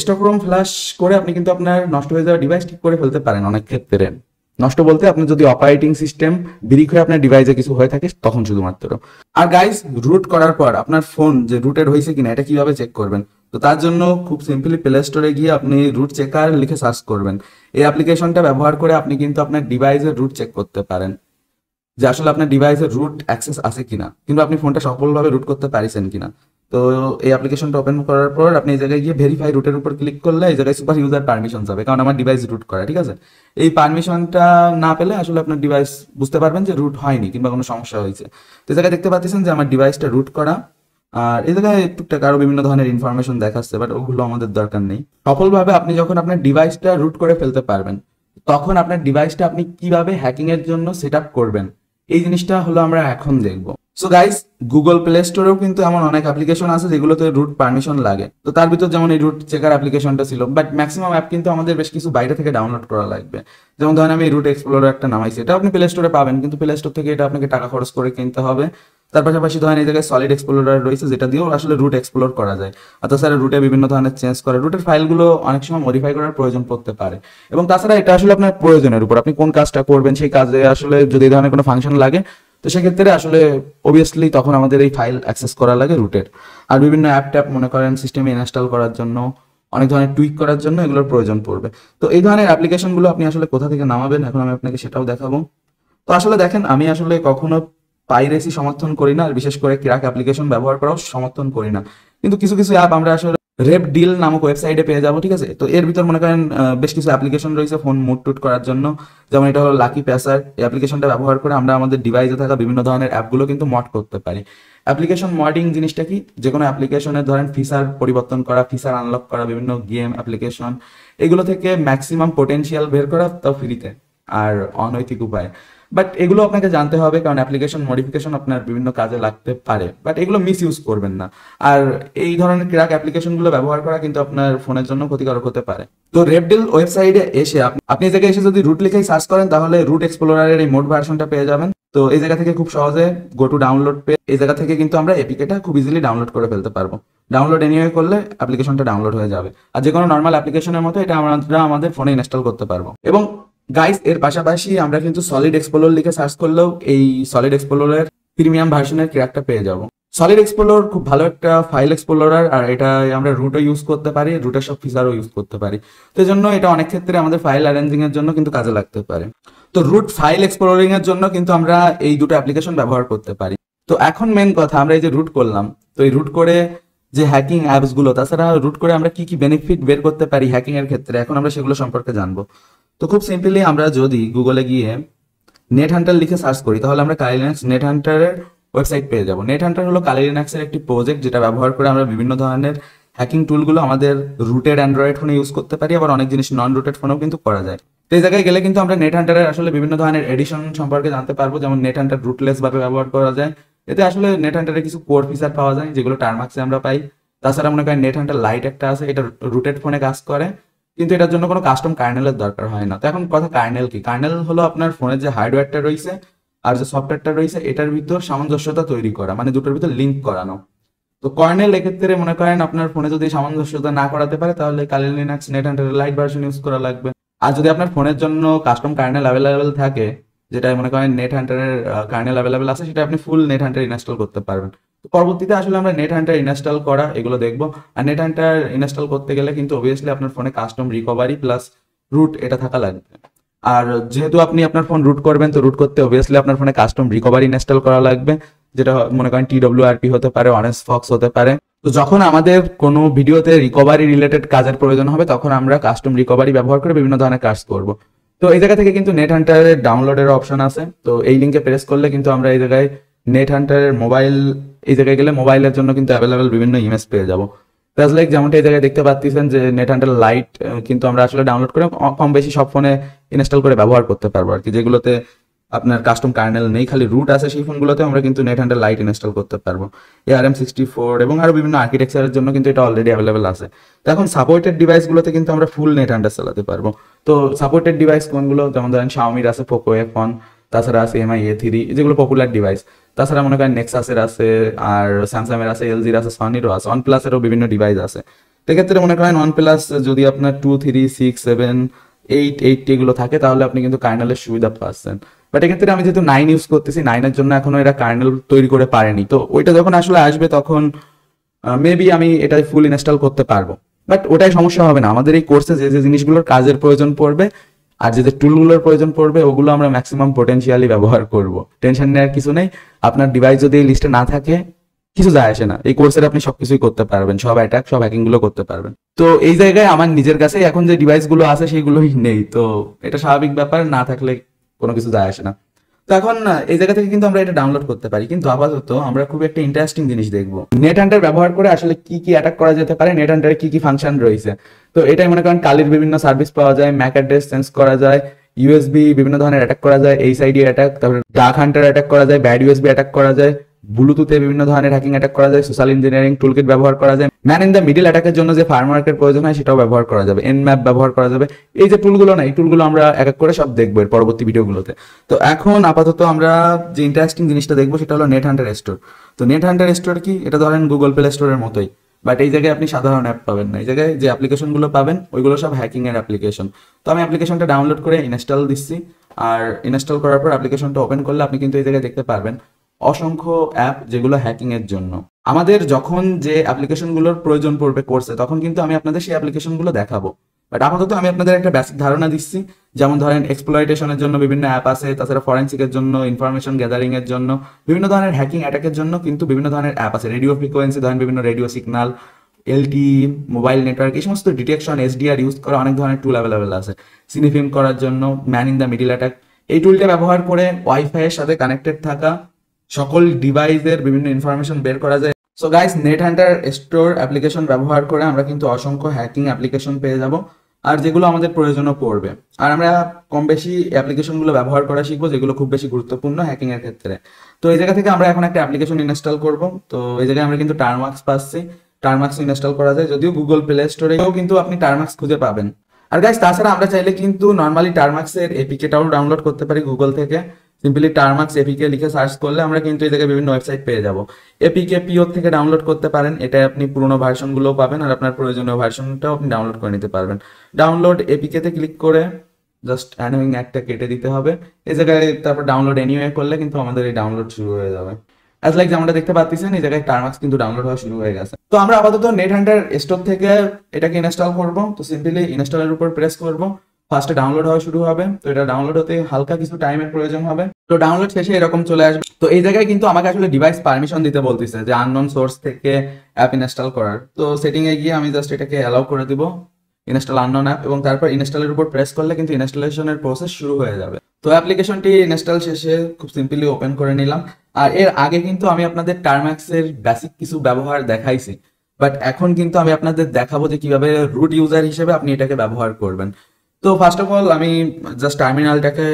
স্টক রোম ফ্ল্যাশ করে আপনি কিন্তু আপনার নষ্ট হয়ে যাওয়া ডিভাইস ঠিক করে ফেলতে পারেন অনেক ক্ষেত্রে। নষ্ট বলতে আপনার যদি অপারেটিং সিস্টেম ব্রিক হয়ে আপনার ডিভাইসে কিছু হয়ে থাকে তখন শুধুমাত্র। আর গাইস, রুট করার পর আপনার ফোন যে রুটেড হয়েছে কিনা এটা কিভাবে চেক করবেন। তো তার জন্য খুব সিম্পলি প্লে স্টোরে গিয়ে আপনি রুট চেকার লিখে সার্চ করবেন। এই অ্যাপ্লিকেশনটা ব্যবহার করে আপনি কিন্তু আপনার ডিভাইসের রুট চেক করতে পারেন যে আসলে আপনার ডিভাইসের রুট অ্যাক্সেস আছে কিনা, কিংবা আপনি ফোনটা সফলভাবে রুট করতে পারছেন কিনা। তো এই অ্যাপ্লিকেশনটা ওপেন করার পর আপনি এই জায়গায় গিয়ে ভেরিফাই রুটের উপর ক্লিক করলে এই জায়গায় সুপার ইউজার পারমিশন যাবে, কারণ আমার ডিভাইস রুট করা, ঠিক আছে। এই পারমিশনটা না পেলে আসলে আপনার ডিভাইস বুঝতে পারবেন যে রুট হয়নি কিংবা কোনো সমস্যা হয়েছে। তো এই জায়গায় দেখতে পাচ্ছেন যে আমার ডিভাইসটা রুট করা। আর এই জায়গায় টুকটাক আরো বিভিন্ন ধরনের ইনফরমেশন দেখাচ্ছে, বাট ওগুলো আমাদের দরকার নেই। সফলভাবে আপনি যখন আপনার ডিভাইসটা রুট করে ফেলতে পারবেন তখন আপনার ডিভাইসটা আপনি কিভাবে হ্যাকিং এর জন্য সেট আপ করবেন, এই জিনিসটা হলো আমরা এখন দেখবো। সো গাইস, গুগল প্লে স্টোরেও কিন্তু এমন অনেক অ্যাপ্লিকেশন আছে যেগুলোতে রুট পারমিশন লাগে। তো তার ভিতর যেমন এই রুট চেকার অ্যাপ্লিকেশনটা ছিল, বাট ম্যাক্সিমাম অ্যাপ কিন্তু আমাদের বেশ কিছু বাইরে থেকে ডাউনলোড করা লাগবে। যেমন ধরেন আমি রুট এক্সপ্লোরার একটা নামাইছি, এটা আপনি প্লে স্টোরে পাবেন, কিন্তু প্লে স্টোর থেকে এটা আপনাকে টাকা খরচ করে কিনতে হবে। তার পাশাপাশি ধরেন এই জায়গায় সলিড এক্সপ্লোরার রয়েছে, যেটা দিয়েও আসলে রুট এক্সপ্লোর করা যায়। আর তাছাড়া রুটে বিভিন্ন ধরনের চেঞ্জ করে, রুটের ফাইলগুলো অনেক সময় মডিফাই করার প্রয়োজন পড়তে পারে। এবং তাছাড়া এটা আসলে আপনার প্রয়োজনের উপর, আপনি কোন কাজটা করবেন সেই কাজে আসলে যদি এই ধরনের কোনো ফাংশন লাগে, তো সেক্ষেত্রে আসলে অবভিয়াসলি তখন আমাদের এই ফাইল অ্যাক্সেস করা লাগে রুটের। আর বিভিন্ন অ্যাপ ট্যাপ মনে করেন সিস্টেমে ইনস্টল করার জন্য, অনেক ধরনের টুইক করার জন্য এগুলোর প্রয়োজন পড়বে। তো এই ধরনের অ্যাপ্লিকেশনগুলো আপনি আসলে কোথা থেকে নামাবেন, এখন আমি আপনাকে সেটাও দেখাবো। তো আসলে দেখেন, আমি আসলে কখনো পাইরেসি সমর্থন করি না, আর বিশেষ করে ক্র্যাক অ্যাপ্লিকেশন ব্যবহার করাও সমর্থন করি না। কিন্তু কিছু কিছু অ্যাপ আমরা আসলে রেপডিল নামক ওয়েবসাইটে পেয়ে যাবো, ঠিক আছে। তো এর ভিতর মনে করেন বেশ কিছু অ্যাপ্লিকেশন রয়েছে ফোন মুট টুট করার জন্য। যেমন এটা হলো লাকি প্যাসার, এই অ্যাপ্লিকেশনটা ব্যবহার করে আমরা আমাদের ডিভাইসে থাকা বিভিন্ন ধরনের অ্যাপগুলো কিন্তু মড করতে পারি। অ্যাপ্লিকেশন মডিং জিনিসটা কি, যে কোনো অ্যাপ্লিকেশনের ধরেন ফিচার পরিবর্তন করা, ফিচার আনলক করা, বিভিন্ন গেম অ্যাপ্লিকেশন এগুলো থেকে ম্যাক্সিমাম পোটেনশিয়াল বের করা, তাও ফ্রিতে আর অনৈতিক উপায়। বাট এগুলো আপনাকে জানতে হবে, কারণ অ্যাপ্লিকেশন মডিফিকেশন আপনার বিভিন্ন কাজে লাগতে পারে, বাট এগুলো মিস ইউজ করবেন না। আর এই ধরনের ক্র্যাক অ্যাপ্লিকেশনগুলো ব্যবহার করা কিন্তু আপনার ফোনের জন্য ক্ষতিকারক হতে পারে। তো রেপডিল ওয়েবসাইটে এসে আপনি এই জায়গায় এসে যদি রুট লিখেই সার্চ করেন, তাহলে রুট এক্সপ্লোরারের এই মোড ভার্সনটা পেয়ে যাবেন। তো এই জায়গা থেকে খুব সহজে গো টু ডাউনলোড পে, এই জায়গা থেকে কিন্তু আমরা এপিকেটা খুব ইজিলি ডাউনলোড করে ফেলতে পারবো। ডাউনলোড এনিওয়ে করলে অ্যাপ্লিকেশনটা ডাউনলোড হয়ে যাবে, আর যে কোনো নর্মাল অ্যাপ্লিকেশনের মতো এটা আমরা আমাদের ফোনে ইনস্টল করতে পারবো। এবং গাইস, এর পাশাপাশি আমরা কিন্তু সলিড এক্সপ্লোর লিখে সার্চ করলেও এই সলিড এক্সপ্লোরের প্রিমিয়াম ভার্সনের ক্র্যাকটা পেয়ে যাব। সলিড এক্সপ্লোর খুব ভালো একটা ফাইল এক্সপ্লোরার, আর এটা আমরা রুটও ইউজ করতে পারি, রুটের সব ফিচারও ইউজ করতে পারি। তো এই জন্য এটা অনেক ক্ষেত্রে আমাদের ফাইল অ্যারেঞ্জিং এর জন্য কিন্তু কাজে লাগতে পারে। তো রুট ফাইল এক্সপ্লোরিং এর জন্য কিন্তু আমরা এই দুটো অ্যাপ্লিকেশন ব্যবহার করতে পারি। তো এখন মেন কথা, আমরা এই যে রুট করলাম, তো এই রুট করে যে হ্যাকিং অ্যাপস গুলো, তাছাড়া রুট করে আমরা কি কি বেনিফিট বের করতে পারি হ্যাকিং এর ক্ষেত্রে, এখন আমরা সেগুলো সম্পর্কে জানবো। তো খুব সিম্পলি আমরা যদি গুগলে গিয়ে নেট হান্টার লিখে সার্চ করি, তাহলে আমরা কালি লিনাক্স নেট হান্টারের ওয়েবসাইট পেয়ে যাব। নেট হান্টার হলো কালি লিনাক্সের একটি প্রজেক্ট, যেটা ব্যবহার করে আমরা বিভিন্ন ধরনের হ্যাকিং টুলগুলো আমাদের রুটেড অ্যান্ড্রয়েড ফোনে ইউজ করতে পারি, আবার অনেক জিনিস নন রুটেড ফোনেও কিন্তু করা যায়। তো এই জায়গায় গেলে কিন্তু আমরা নেট হান্টারের আসলে বিভিন্ন ধরনের এডিশন সম্পর্কে জানতে পারবো, যেমন নেট হান্টার রুটলেস ভাবে ব্যবহার করা যায়। এতে আসলে নেট হান্টারের কিছু কোর ফিচার পাওয়া যায়, যেগুলো টার্মাক্সে আমরা পাই। তাছাড়া মনে করেন নেট হান্টার লাইট একটা আছে, এটা রুটেড ফোনে কাজ করে, কিন্তু এটার জন্য কোনো কাস্টম কার্নেলের দরকার হয় না। তো এখন কথা, কার্নেল কি? কার্নেল হলো আপনার ফোনের যে হার্ডওয়্যারটা রয়েছে আর যে সফটওয়্যারটা রয়েছে, এটার ভিতর সামঞ্জস্যতা তৈরি করা, মানে দুটোর ভিতর লিঙ্ক করানো। তো কার্নেল এক্ষেত্রে মনে করেন আপনার ফোনে যদি সামঞ্জস্যতা না করাতে পারে, তাহলে কালি লিনাক্স নেট হান্টারের লাইট ভার্সন ইউজ করা লাগবে। আর যদি আপনার ফোনের জন্য কাস্টম কার্নেল অ্যাভেলেবেল থাকে, যেটা মনে করেন নেট হান্টারের কার্নেল অ্যাভেলেবেল আছে, সেটা আপনি ফুল নেট হান্টার ইনস্টল করতে পারবেন। তো পরবর্তীতে আসলে আমরা নেট হান্টার ইনস্টল করা এগুলো দেখবো। আর নেট হান্টার ইনস্টল করতে গেলে কিন্তু অবভিয়াসলি আপনার ফোনে কাস্টম রিকভারি প্লাস রুট এটা থাকা লাগবে। আর যেহেতু আপনি আপনার ফোন রুট করবেন, তো রুট করতে অবভিয়াসলি আপনার ফোনে কাস্টম রিকভারি ইনস্টল করা লাগবে, যেটা মনে করেন TWRP হতে পারে, অনেস ফক্স হতে পারে। তো যখন আমাদের কোনো ভিডিওতে রিকভারি রিলেটেড কাজের প্রয়োজন হবে, তখন আমরা কাস্টম রিকভারি ব্যবহার করে বিভিন্ন ধরনের কাজ করব। তো এই জায়গা থেকে কিন্তু নেট হান্টারের ডাউনলোডের অপশন আছে। তো এই লিঙ্কে প্রেস করলে কিন্তু আমরা এই জায়গায় নেট হান্টারের মোবাইল, এই জায়গায় গেলে মোবাইলের জন্য কিন্তু অ্যাভেলেবেল বিভিন্ন ইমেজ পেয়ে যাবো। প্লাস লাইক যেমনটা এই জায়গায় দেখতে পাচ্ছেন যে নেট হান্টার লাইট কিন্তু আমরা আসলে ডাউনলোড করে কম বেশি সব ফোনে ইনস্টল করে ব্যবহার করতে পারবো আর কি। যেগুলোতে আপনার কাস্টম কার্নেল নেই, খালি রুট আছে, সেই ফোনগুলোতে আমরা কিন্তু নেট হান্টার লাইট ইনস্টল করতে পারবো। ARM64 এবং আরো বিভিন্ন আর্কিটেকচারের জন্য কিন্তু এটা অলরেডি অ্যাভেলেবেল আছে। তো এখন সাপোর্টেড ডিভাইসগুলোতে কিন্তু আমরা ফুল নেট হান্টার চালাতে পারবো। তো সাপোর্টেড ডিভাইস কোনগুলো, যেমন ধরেন Xiaomi আছে, Poco F1, তাছাড়া আছে MI A3, যেগুলো পপুলার ডিভাইস। তাছাড়া মনে করেন নেক্সাসের আছে, আর স্যামসাং এর আছে, LG এর আছে, সনিরও আছে, OnePlus-এরও বিভিন্ন ডিভাইস আছে। সেক্ষেত্রে মনে করেন OnePlus যদি আপনার 2, 3, 6, 7, 8 এগুলো থাকে, তাহলে আপনি কিন্তু কার্নেলের সুবিধা পাচ্ছেন। বাট এক্ষেত্রে আমি যেহেতু 9 ইউজ করতেছি, 9-এর জন্য এখনো এরা কার্নেল তৈরি করে পারেনি। তো ওইটা যখন আসলে আসবে, তখন মেবি আমি এটা ফুল ইনস্টল করতে পারবো। বাট ওটাই সমস্যা হবে না। আমাদের এই কোর্সে যে যে জিনিসগুলোর কাজের প্রয়োজন পড়বে আর যে যে টুলগুলোর প্রয়োজন পড়বে, ওগুলো আমরা ম্যাক্সিমাম পোটেনশিয়ালি ব্যবহার করব। টেনশন নেওয়ার কিছু নেই। আপনার ডিভাইস যদি এই লিস্টে না থাকে, কিছু যায় আসে না, এই কোর্সের আপনি সবকিছুই করতে পারবেন, সব অ্যাটাক, সব হ্যাকিং গুলো করতে পারবেন। তো এই জায়গায় আমার নিজের কাছে এখন যে ডিভাইস গুলো আছে সেইগুলোই নেই, তো এটা স্বাভাবিক ব্যাপার, না থাকলে কোনো কিছু যায় আসে না। তো এখন এই জায়গা থেকে কিন্তু আমরা এটা ডাউনলোড করতে পারি, কিন্তু আপাতত আমরা খুব একটা ইন্টারেস্টিং জিনিস দেখবো, নেট হান্টার ব্যবহার করে আসলে কি কি অ্যাটাক করা যেতে পারে, নেট হান্টারে কি কি ফাংশন রয়েছে। তো এটাই মনে করেন কালির বিভিন্ন সার্ভিস পাওয়া যায়, ম্যাক অ্যাড্রেস সেন্স করা যায়, ইউএসবি বিভিন্ন ধরনের অ্যাটাক করা যায়, এইচআইডি অ্যাটাক, তারপরে ডার্ক হান্টার অ্যাটাক করা যায়, ব্যাড ইউএসবি অ্যাটাক করা যায়, ব্লুটুথে বিভিন্ন ধরনের হ্যাকিং অ্যাটাক করা যায়, সোশ্যাল ইঞ্জিনিয়ারিং টুলকিট ব্যবহার করা যায়, ম্যান ইন দ্য মিডল অ্যাটাকের জন্য যে ফার্মওয়্যার্কের প্রয়োজন হয় সেটাও ব্যবহার করা যাবে, এনম্যাপ ব্যবহার করা যাবে। এই যে টুলগুলো না, এই টুলগুলো আমরা এক এক করে সব দেখবো এর পরবর্তী ভিডিওগুলোতে। তো এখন আপাতত আমরা যে ইন্টারেস্টিং জিনিসটা দেখবো সেটা হলো নেট হান্টার স্টোর। তো নেট হান্টার স্টোর কি, এটা ধরেন গুগল প্লে স্টোরের মতোই, বাট এই জায়গায় আপনি সাধারণ অ্যাপ পাবেন না। এই জায়গায় যে অ্যাপ্লিকেশনগুলো পাবেন ওইগুলো সব হ্যাকিং এর অ্যাপ্লিকেশন। তো আমি অ্যাপ্লিকেশনটা ডাউনলোড করে ইনস্টল দিচ্ছি, আর ইনস্টল করার পর অ্যাপ্লিকেশনটা ওপেন করলে আপনি কিন্তু এই জায়গায় দেখতে পারবেন অসংখ্য অ্যাপ যেগুলো হ্যাকিং এর জন্য। আমাদের যখন যে অ্যাপ্লিকেশনগুলোর প্রয়োজন পড়বে কোর্সে, তখন কিন্তু আমি আপনাদের সেই অ্যাপ্লিকেশনগুলো দেখাবো। বাট আপাতত আমি আপনাদের একটা বেসিক ধারণা দিচ্ছি, যেমন ধরেন এক্সপ্লয়টেশনের জন্য বিভিন্ন অ্যাপ আছে, তাছাড়া ফরেন্সিকের জন্য, ইনফরমেশন গ্যাদারিং এর জন্য, বিভিন্ন ধরনের হ্যাকিং অ্যাটাকের জন্য কিন্তু বিভিন্ন ধরনের অ্যাপ আছে। রেডিও ফ্রিকোয়েন্সি ধরেন বিভিন্ন radio signal, LT, mobile network, এই সমস্ত ডিটেকশন, এসডিআর ইউজ করা অনেক ধরনের টুল অ্যাভেলেবেল আছে। সিনিফিল্ম করার জন্য man in the middle attack, এই টুলটা ব্যবহার করে ওয়াইফাই এর সাথে কানেক্টেড থাকা সকল ডিভাইসের বিভিন্ন ইনফরমেশন বের করা যায়। So guys, net Hunter store application ব্যবহার করে আমরা কিন্তু অসংখ্য হ্যাকিং অ্যাপ্লিকেশন পেয়ে যাব, আর যেগুলো আমাদের প্রয়োজনও পড়বে। আর আমরা কম বেশি অ্যাপ্লিকেশনগুলো ব্যবহার করা শিখবো যেগুলো খুব বেশি গুরুত্বপূর্ণ হ্যাকিং এর ক্ষেত্রে। তো এই জায়গা থেকে আমরা এখন একটা অ্যাপ্লিকেশন ইনস্টল করব। তো এই জায়গায় আমরা কিন্তু টার্মাক্স পাচ্ছি, টার্মাক্স ইনস্টল করা যায়, যদিও গুগল প্লে স্টোরেও কিন্তু আপনি টার্মাক্স খুঁজে পাবেন। আর গাইস, তাছাড়া আমরা চাইলে কিন্তু নর্মালি টার্মাক্সের এপিকেটাও ডাউনলোড করতে পারি গুগল থেকে। সিম্পলি টার্মাক্স এপিকে লিখে সার্চ করলে আমরা কিন্তু এই জায়গায় বিভিন্ন ওয়েবসাইট পেয়ে যাব। এপিকে পিও থেকে ডাউনলোড করতে পারেন, এটা আপনি পুরোনো ভার্সনগুলো পাবেন, আর আপনার প্রয়োজনীয় ভার্সনটাও আপনি ডাউনলোড করে নিতে পারবেন। ডাউনলোড এপিকে তে ক্লিক করে জাস্ট অ্যানোয়িং একটা কেটে দিতে হবে এই জায়গায়, তারপর ডাউনলোড এনিওয়ে করলে কিন্তু আমাদের এই ডাউনলোড শুরু হয়ে যাবে। অ্যাজ লাইক যেমনটা দেখতে পাচ্ছেন, এই জায়গায় টার্মাক্স কিন্তু ডাউনলোড হওয়া শুরু হয়ে গেছে। তো আমরা আপাতত নেট হান্টার স্টোর থেকে এটাকে ইনস্টল করব। তো সিম্পলি ইনস্টলের উপর প্রেস করব, ফার্স্টে ডাউনলোড হওয়া শুরু হবে। তো এটা ডাউনলোড হতে হালকা কিছু টাইমের প্রয়োজন হবে। তো ডাউনলোড শেষে এরকম চলে আসবে। তো এই জায়গায় কিন্তু আমাকে আসলে ডিভাইস পারমিশন দিতে বলতেছে যে আননোন সোর্স থেকে অ্যাপ ইনস্টল করার। তো সেটিং এ গিয়ে আমি জাস্ট এটাকে অ্যালাউ করে দিব, ইনস্টল আননোন অ্যাপ, এবং তারপর ইনস্টলের উপর প্রেস করলে কিন্তু ইনস্টলেশনের প্রসেস শুরু হয়ে যাবে। তো অ্যাপ্লিকেশনটি ইনস্টল শেষে খুব সিম্পলি ওপেন করে নিলাম। আর এর আগে কিন্তু আমি আপনাদের টার্মাক্সের বেসিক কিছু ব্যবহার দেখাইছি, বাট এখন কিন্তু আমি আপনাদের দেখাবো যে কিভাবে রুট ইউজার হিসেবে আপনি এটাকে ব্যবহার করবেন। তো ফার্স্ট অফ অল আমি জাস্ট টার্মিনালটাকে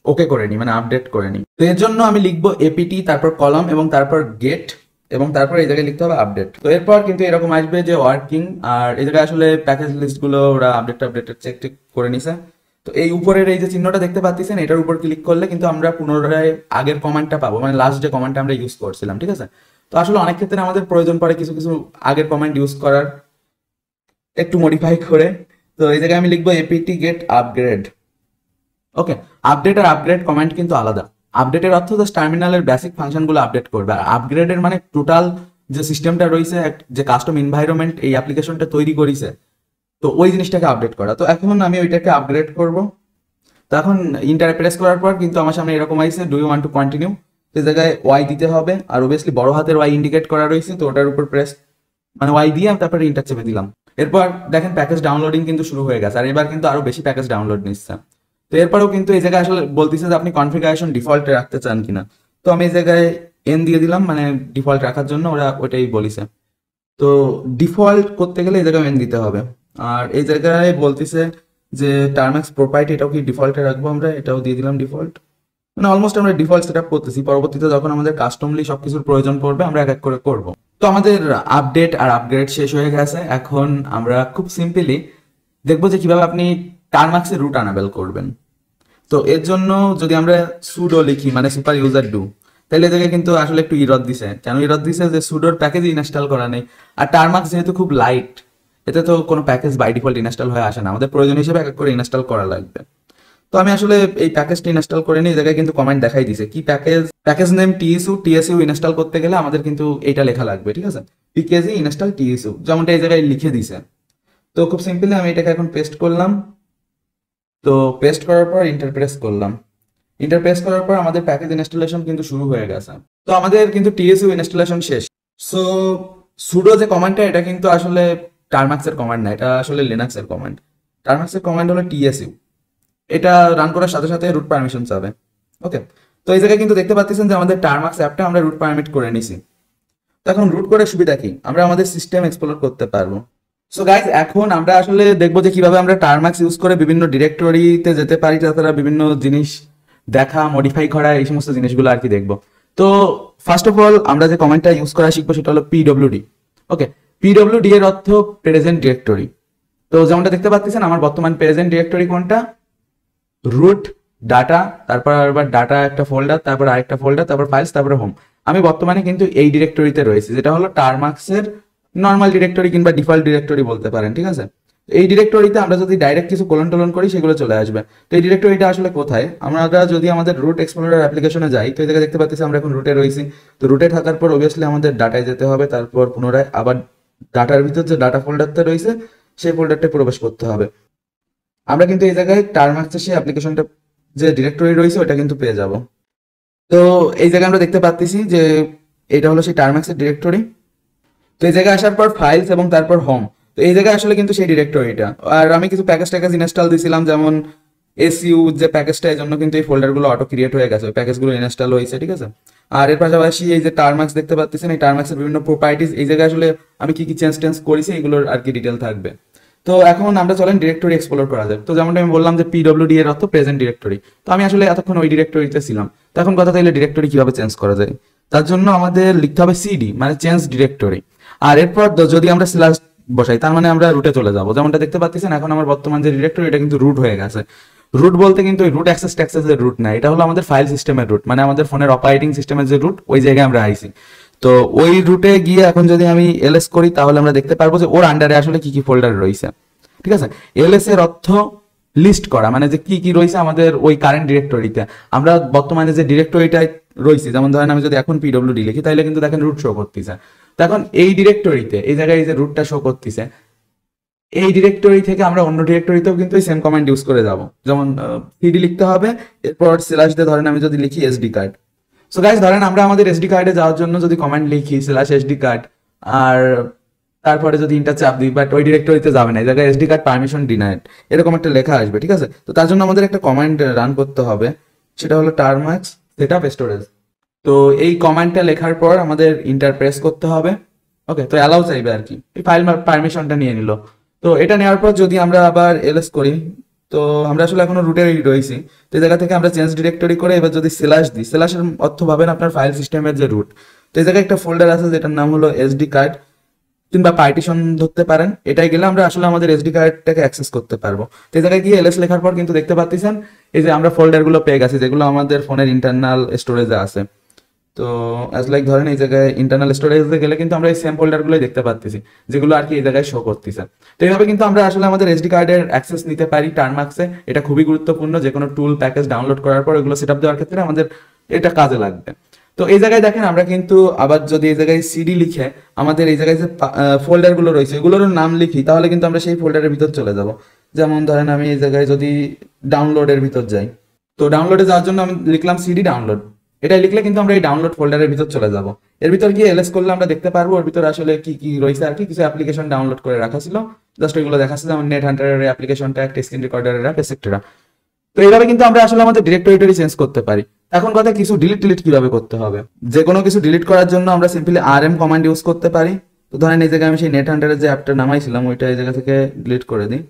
ওকে করে নিই, মানে আপডেট করে নিই। তো এর জন্য আমি লিখবো এপিটি, তারপর কলম, এবং তারপর গেট, এবং তারপর এই জায়গায় লিখতে হবে আপডেট। তো এরপর কিন্তু এরকম আসবে যে ওয়ার্কিং, আর এই জায়গায় আসলে প্যাকেজ লিস্ট গুলো ওরা আপডেট চেক করে নিছে। তো এই উপরের এই যে চিহ্নটা দেখতে পাচ্ছেন, এটার উপর ক্লিক করলে কিন্তু আমরা পুনরায় আগের কমান্ডটা পাবো, মানে লাস্ট যে কমান্ডটা আমরা ইউজ করছিলাম, ঠিক আছে। তো আসলে অনেক ক্ষেত্রে আমাদের প্রয়োজন পড়ে কিছু কিছু আগের কমান্ড ইউজ করার, একটু মডিফাই করে। তো এই জায়গায় আমি লিখবো এপিটি গেট আপগ্রেড। ওকে, আপডেট আর আপগ্রেড কমান্ড কিন্তু আলাদা। আপডেটের অর্থ জাস্ট টার্মিনালের বেসিক ফাংশনগুলো আপডেট করবে, আর আপগ্রেডের মানে টোটাল যে সিস্টেমটা রয়েছে, যে কাস্টম এনভায়রনমেন্ট এই অ্যাপ্লিকেশনটা তৈরি করেছে, তো ওই জিনিসটাকে আপডেট করা। তো এখন আমি ওইটাকে আপগ্রেড করব। তো এখন ইন্টার প্রেস করার পর কিন্তু আমার সামনে এরকম আইছে, do you want to continue. এই জায়গায় ওয়াই দিতে হবে, আর অবভিয়াসলি বড় হাতের ওয়াই ইন্ডিকেট করা রয়েছে, তো ওটার উপর প্রেস, মানে ওয়াই দিয়ে তারপরে ইন্টার চেপে দিলাম। এরপর দেখেন প্যাকেজ ডাউনলোডিং কিন্তু শুরু হয়ে গেছে, আর এবার কিন্তু আরো বেশি প্যাকেজ ডাউনলোড নিচ্ছে। তো এরপরেও কিন্তু এই জায়গায় আসলে বলতেছে যে আপনি কনফিগারেশন ডিফল্টে রাখতে চান কিনা। তো আমি এই জায়গায় এন দিয়ে দিলাম, মানে ডিফল্ট রাখার জন্য ওরা ওইটাই বলিছে। তো ডিফল্ট করতে গেলে এই জায়গায় এন দিতে হবে। আর এই জায়গায় বলতেছে যে টার্মাক্স প্রপার্টি, এটাও কি ডিফল্টে রাখবো, আমরা এটাও দিয়ে দিলাম ডিফল্ট। মানে অলমোস্ট আমরা ডিফল্ট সেট আপ করতেছি, পরবর্তীতে যখন আমাদের কাস্টমলি সবকিছুর প্রয়োজন পড়বে আমরা এক এক করে করবো। তো আমাদের আপডেট আর আপগ্রেড শেষ হয়ে গেছে। এখন আমরা খুব সিম্পলি দেখবো যে কিভাবে আপনি টার্মাক্সের রুট আনাবেল করবেন। তো এর জন্য যদি আমরা সুডো লিখি, মানে সুপার ইউজার ডু, তাহলে এদিকে কিন্তু আসলে একটু ইরর দিছে। কেন ইরর দিছে? যে সুডোর প্যাকেজ ইনস্টল করা নেই। আর টার্মাক্স যেহেতু খুব লাইট, এতে তো কোনো প্যাকেজ বাই ডিফল্ট ইনস্টল হয়ে আসে না, আমাদের প্রয়োজন হিসেবে এক এক করে ইনস্টল করা লাগবে। তো আমি আসলে এই প্যাকেজটা ইনস্টল করে নিই। এই জায়গায় কিন্তু কমেন্ট দেখাই দিছে কি প্যাকেজ নেম টিএসইউ ইনস্টল করতে গেলে আমাদের কিন্তু এইটা লেখা লাগবে, ঠিক আছে, পিকেজি ইনস্টল টিএসইউ, যেমনটা এই জায়গায় লিখে দিছে। তো খুব সিম্পলি আমি এটাকে এখন পেস্ট করলাম। তো পেস্ট করার পর ইন্টারপ্রেস করলাম। ইন্টারপ্রেস করার পর আমাদের প্যাকেজ ইনস্টলেশন কিন্তু শুরু হয়ে গেছে। তো আমাদের কিন্তু টিএসইউ ইনস্টলেশন শেষ। সো সুডো যে কমান্ডটা, এটা কিন্তু আসলে টার্মাক্সের কমান্ড না, এটা আসলে লিনাক্সের কমান্ড। টার্মাক্সের কমান্ড হলো টিএসইউ। এটা রান করার সাথে সাথে রুট পারমিশন চাবে। ওকে, তো এই জায়গায় কিন্তু দেখতে পাচ্ছেন যে আমাদের টারমাক্স অ্যাপটা আমরা রুট পারমিট করে নিছি। তো এখন রুট করে সুবিধা কি, আমরা আমাদের সিস্টেম এক্সপ্লোর করতে পারবো। সো গাইজ এখন আমরা আসলে দেখবো যে কিভাবে আমরা টারমাক্স ইউজ করে বিভিন্ন ডিরেক্টরিতে যেতে পারি, তাছাড়া বিভিন্ন জিনিস দেখা, মডিফাই করা, এই সমস্ত জিনিসগুলো আর কি দেখবো। তো ফার্স্ট অফ অল আমরা যে কমেন্টটা ইউজ করা শিখবো সেটা হলো পিডব্লিউডি। ওকে, পিডব্লিউডি এর অর্থ প্রেজেন্ট ডিরেক্টরি। তো যেমনটা দেখতে পাচ্ছেন আমার বর্তমান প্রেজেন্ট ডিরেক্টরি কোনটা, রুট, ডাটা, তারপর আবার ডাটা একটা ফোল্ডার, তারপর আরেকটা ফোল্ডার, তারপর ফাইলস, তারপর হোম। আমি বর্তমানে কিন্তু এই ডিরেক্টরিতে রয়েছি, যেটা হলো টারমাক্সের নর্মাল ডিরেক্টরি কিংবা ডিফল্ট ডিরেক্টরি বলতে পারেন, ঠিক আছে। এই ডিরেক্টরিতে আমরা যদি ডাইরেক্ট কিছু কোলন টোলন করি সেগুলো চলে আসবে। তো এই ডিরেক্টরিটা আসলে কোথায়, আমরা যদি আমাদের রুট এক্সপ্লোরার অ্যাপ্লিকেশনে যাই, তো এই জায়গায় দেখতে পাচ্ছি আমরা এখন রুটে রয়েছি। তো রুটে থাকার পর অবভিয়াসলি আমাদের ডাটায় যেতে হবে, তারপর পুনরায় আবার ডাটার ভিতর যে ডাটা ফোল্ডারটা রয়েছে সেই ফোল্ডারটা প্রবেশ করতে হবে। আমরা কিন্তু এই জায়গায় টারমাক্সের সেই অ্যাপ্লিকেশনটা যে ডিরেক্টরি রয়েছে ওটা কিন্তু পেয়ে যাব। তো এই জায়গায় আমরা দেখতে পাচ্ছি যে এটা হলো সেই টারমাক্সের ডিরেক্টরি। তো এই জায়গায় আসার পর ফাইলস এবং তারপর হোম, তো এই জায়গায় আসলে কিন্তু সেই ডিরেক্টরিটা। আর আমি কিছু প্যাকেজ ট্যাকেজ ইনস্টল দিয়েছিলাম, যেমন এসইউ যে প্যাকেজটা, এই জন্য কিন্তু এই ফোল্ডারগুলো অটো ক্রিয়েট হয়ে গেছে, ওই প্যাকেজগুলো ইনস্টল হয়েছে, ঠিক আছে। আর এর পাশাপাশি এই যে টারমাক্স দেখতে পাচ্ছেন, এই টারমাক্সের বিভিন্ন প্রপার্টিস, এই জায়গায় আসলে আমি কি কি চেঞ্জ টেঞ্জ করেছি এগুলোর আর কি ডিটেল থাকবে। তো এখন আমরা চলেন ডিরেক্টরি এক্সপ্লোর করা যায়। তো যেমনটা আমি বললাম যে পিডব্লিউডি এর অর্থ প্রেজেন্ট ডিরেক্টরি, তো আমি আসলে এতক্ষণ ওই ডিরেক্টরিতে ছিলাম। তো এখন কথা তাইলে ডিরেক্টরি কিভাবে চেঞ্জ করা যায়, তার জন্য আমাদের লিখতে হবে সিডি মানে চেঞ্জ ডিরেক্টরি। আর এরপর যদি আমরা স্ল্যাশ বসাই তার মানে আমরা রুটে চলে যাবো। যেমনটা দেখতে পাচ্ছেন এখন আমার বর্তমান যে ডিরেক্টরি এটা কিন্তু রুট হয়ে গেছে। রুট বলতে কিন্তু রুট অ্যাক্সেস ট্যাক্সেসের রুট না, এটা হলো আমাদের ফাইল সিস্টেমের রুট, মানে আমাদের ফোনের অপারেটিং সিস্টেমের যে রুট ওই জায়গায় আমরা আইছি। তো ওই রুটে গিয়ে এখন যদি আমি এলএস করি তাহলে আমরা দেখতে পারবো যে ওর আন্ডারে আসলে কি কি ফোল্ডার রয়েছে, ঠিক আছে। এলএস এর অর্থ লিস্ট করা, মানে যে কি কি রয়েছে আমাদের ওই কারেন্ট ডিরেক্টরিতে। আমরা বর্তমানে যে ডিরেক্টরিটায় রয়েছে, যেমন ধরেন আমি যদি এখন পিডব্লিউডি লিখি তাহলে কিন্তু দেখেন রুট শো করতেছে। তো এখন এই ডিরেক্টরিতে এই জায়গায় যে রুটটা শো করতেছে, এই ডিরেক্টরি থেকে আমরা অন্য ডিরেক্টরিতেও কিন্তু এই সেম কমান্ড ইউজ করে যাব। যেমন সিডি লিখতে হবে, এরপর স্ল্যাশ দিয়ে ধরেন আমি যদি লিখি এসডি কার্ড। সো গাইস ধরেন আমরা আমাদের এসডি কার্ডে যাওয়ার জন্য যদি কমান্ড লিখি স্ল্যাশ এসডি কার্ড, আর তারপরে যদি ইন্টার চাপ দিই, বাট ওই ডিরেক্টরিতে যাবে না, এই জায়গায় এসডি কার্ড পারমিশন ডিনাইড এরকম একটা লেখা আসবে, ঠিক আছে। তো তার জন্য আমাদের একটা কমান্ড রান করতে হবে, সেটা হলো টারমাক্স সেটআপ স্টোরেজ। তো এই কমান্ডটা লেখার পর আমাদের ইন্টার প্রেস করতে হবে। ওকে, তো অ্যালাউ চাইবে আর কি, এই ফাইল পারমিশনটা নিয়ে নিল। তো এটা নেওয়ার পর যদি আমরা আবার এলএস করি, তো আমরা আসলে এখনো রুটে রয়েছি। তো এই জায়গা থেকে আমরা চেঞ্জ ডিরেক্টরি করে এবার যদি স্ল্যাশ দিই, স্ল্যাশের অর্থ ভাবেন আপনার ফাইল সিস্টেমের যে রুট। তো এই জায়গায় একটা ফোল্ডার আছে যেটার নাম হলো এসডি কার্ড কিংবা পার্টিশন ধরতে পারেন, এটাই গেলে আমরা আসলে আমাদের এসডি কার্ডটাকে অ্যাক্সেস করতে পারবো। তো এই জায়গায় গিয়ে এলএস লেখার পর কিন্তু দেখতে পাচ্ছেন এই যে আমরা ফোল্ডারগুলো পেয়ে গেছি যেগুলো আমাদের ফোনের ইন্টারনাল স্টোরেজে আছে। তো অ্যাজ লাইক ধরেন এই জায়গায় ইন্টারনাল স্টোরেজে গেলে কিন্তু আমরা এই সেম ফোল্ডারগুলোই দেখতে পাচ্ছি যেগুলো আর কি এই জায়গায় শো করতেছে। তো এইভাবে কিন্তু আমরা আসলে আমাদের এসডি কার্ডের অ্যাক্সেস নিতে পারি টারমাক্সে। এটা খুবই গুরুত্বপূর্ণ, যে কোনো টুল প্যাকেজ ডাউনলোড করার পর এগুলো সেটআপ দেওয়ার ক্ষেত্রে আমাদের এটা কাজে লাগবে। তো এই জায়গায় দেখেন আমরা কিন্তু আবার যদি এই জায়গায় সিডি লিখে আমাদের এই জায়গায় যে ফোল্ডারগুলো রয়েছে এগুলোর নাম লিখি তাহলে কিন্তু আমরা সেই ফোল্ডারের ভিতর চলে যাব। যেমন ধরেন আমি এই জায়গায় যদি ডাউনলোডের ভিতর যাই, তো ডাউনলোডে যাওয়ার জন্য আমি লিখলাম সিডি ডাউনলোড, এটা লিখলে কিন্তু আমরা এই ডাউনলোড ফোল্ডারের ভিতর চলে যাব। এর ভিতর গিয়ে এলএস করলে আমরা দেখতে পারবো ওর ভিতরে আসলে কি কি রয়েছে আর কি। কিছু অ্যাপ্লিকেশন ডাউনলোড করে রাখা ছিল, জাস্ট ওইগুলো দেখাচ্ছে, যেমন নেট হান্টারের অ্যাপ্লিকেশনটা, একটা স্ক্রিন রেকর্ডারের অ্যাপ, এটসেট্রা। তো এইভাবে কিন্তু আমরা আসলে আমাদের ডিরেক্টরি চেঞ্জ করতে পারি। এখন কথা কিছু ডিলিট কিভাবে করতে হবে, যে কোনো কিছু ডিলিট করার জন্য আমরা সিম্পলি আরএম কমান্ড ইউজ করতে পারি। তো ধরেন এই জায়গায় আমি সেই নেট হান্টারের যে অ্যাপটা নামাইছিলাম ওইটা এই জায়গা থেকে ডিলিট করে দিই।